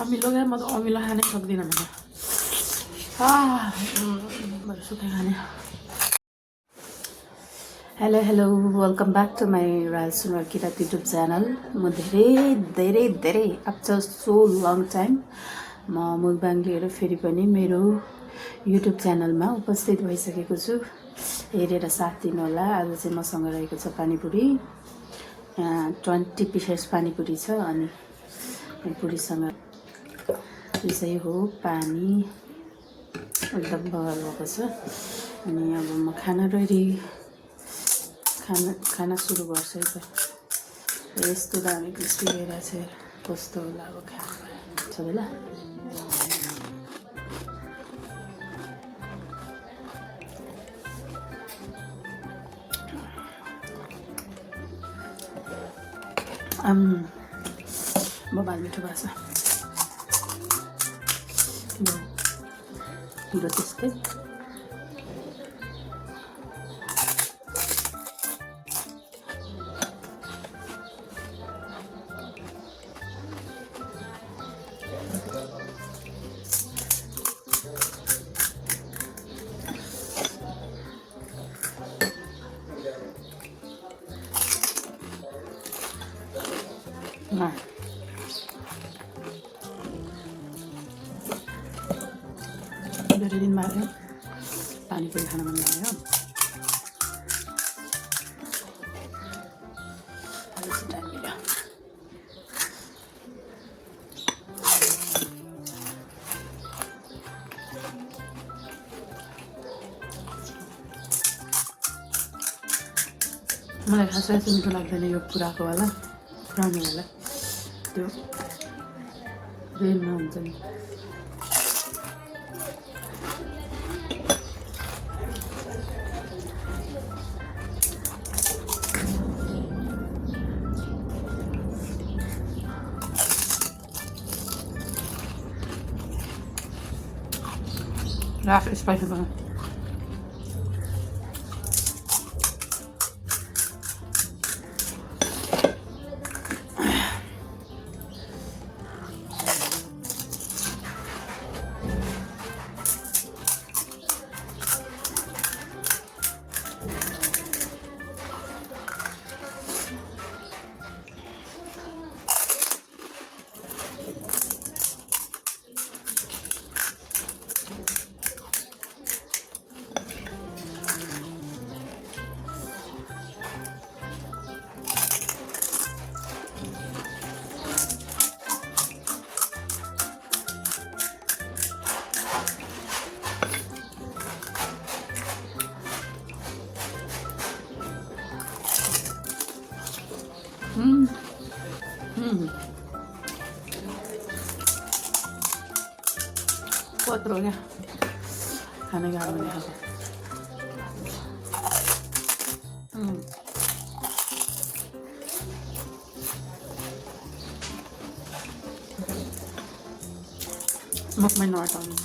अमिलो क्या म त अमिलो खानै सक्दिनँ भने बरु सुक्खै खाने। Hello hello welcome back to my royal Sunuwar Kirat YouTube channel. म धेरै आफ्टर सो लङ टाइम म मुकबाङ लिएर फेरि पनि मेरो युट्युब च्यानलमा उपस्थित भइसकेको छु। हेरेर साथ दिनु होला। आज चाहिँ मसँग रहेको छ पानीपुरी। 20 पिसेस पानीपुरी छ अनि पुरीसँग यसै हो पानी एकदम बगाल भएको छ। अनि अब म खाना सुरु गर्छु है त। यस्तो दामी क्रिस्पी भइरहेको छ, कस्तो होला अब खानु सबैलाई। बबाल मिठो भएको छ हिरो त्यस्तै। धेरै दिन भयो पानीपुरी खान मन लाग्यो। मलाई खासै यस्तो मिठो लाग्दैन यो पुराको वाला, पुरानो वाला त्यो रेलमा हुन्छ नि। राख स्पाइसी बनाऊ। Cuatro ya. खाने गाह्रो हुने खालको। मुखमै नअटाउनु।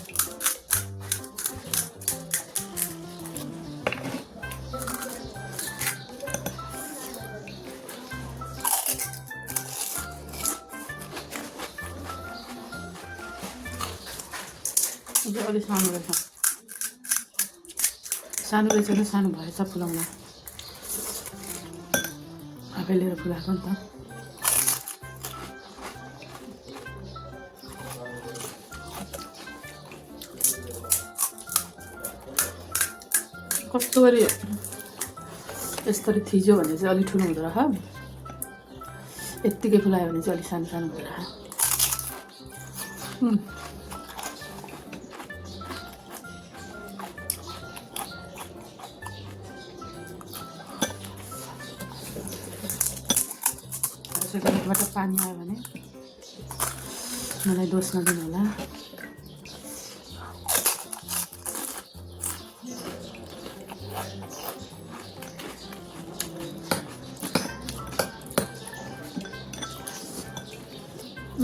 अलिक सानो रहेछ, सानो रहेछ र सानो भएछ फुलाउन। आफै लिएर फुलाएको नि त। कस्तो गरी यसरी थिच्यो भने चाहिँ अलिक ठुलो हुँदो रहेछ, यत्तिकै फुलायो भने चाहिँ अलिक सानो सानो हुँदो रहेछ। कसैको मुखबाट पानी आयो भने मलाई दोष नदिनु होला।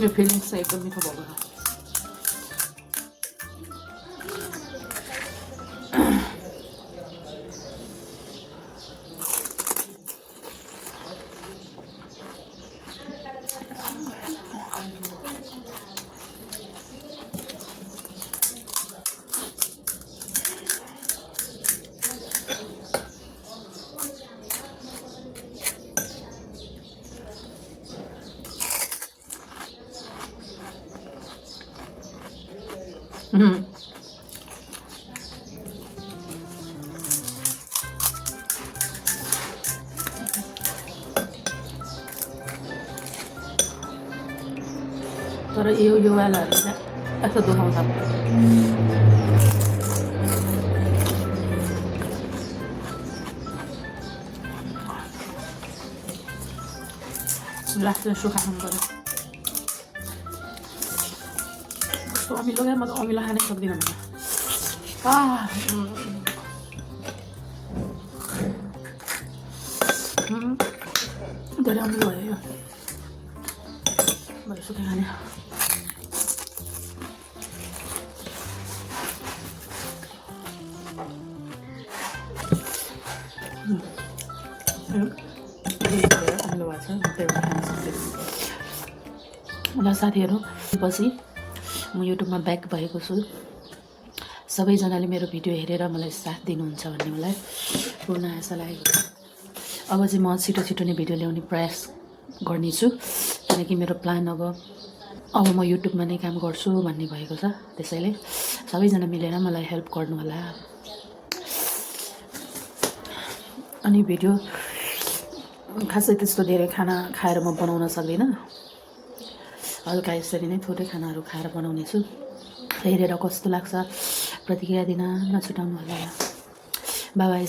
यो फिलिङ्स चाहिँ एकदम मिठो भएको छ। तर यो वालाहरूले चाहिँ यस्तो दुखाउँछ। लास्टमा सुखा खानु पर्यो। कस्तो अमिलो क्या, म त अमिलो खानै सक्दिनँ भने। धेरै अमिलो भयो यो, मैले सुखा खाने। अमिलो भएको छ, त्यही भएर खान सक्दैन। ल साथीहरू, पछि म युट्युबमा ब्याक भएको छु। सबैजनाले मेरो भिडियो हेरेर मलाई साथ दिनुहुन्छ भन्ने मलाई पूर्ण आशा लागेको छ। अब चाहिँ म छिटो छिटो नै भिडियो ल्याउने प्रयास गर्नेछु, किनकि मेरो प्लान अब म युट्युबमा नै काम गर्छु भन्ने भएको छ। त्यसैले सबैजना मिलेर मलाई हेल्प गर्नु होला। अनि भिडियो खासै त्यस्तो धेरै खाना खाएर म बनाउन सक्दिनँ। हल्का यसरी नै थोरै खानाहरू खाएर बनाउने छु। हेरेर कस्तो लाग्छ प्रतिक्रिया दिन नछुटाउनु होला। By by.